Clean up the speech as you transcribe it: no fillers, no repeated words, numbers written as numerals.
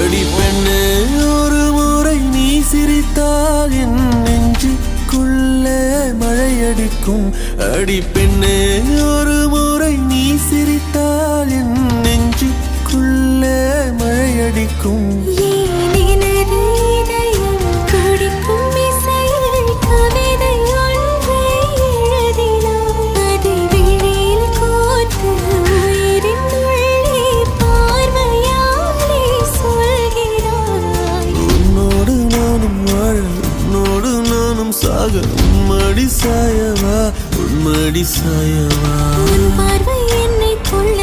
அடி பெண்ணே ஒரு முறை நீ சிரித்தால் என் நெஞ்சுக்குள்ளே மழையடிக்கும். அடி பெண்ணே ஒரு முறை நீ சிரித்தால் என் நெஞ்சுக்குள்ளே மழையடிக்கும். உன்மடி சாயவா, உன்மடி சாயவா. உன் பார்வை என்னை கொள்ள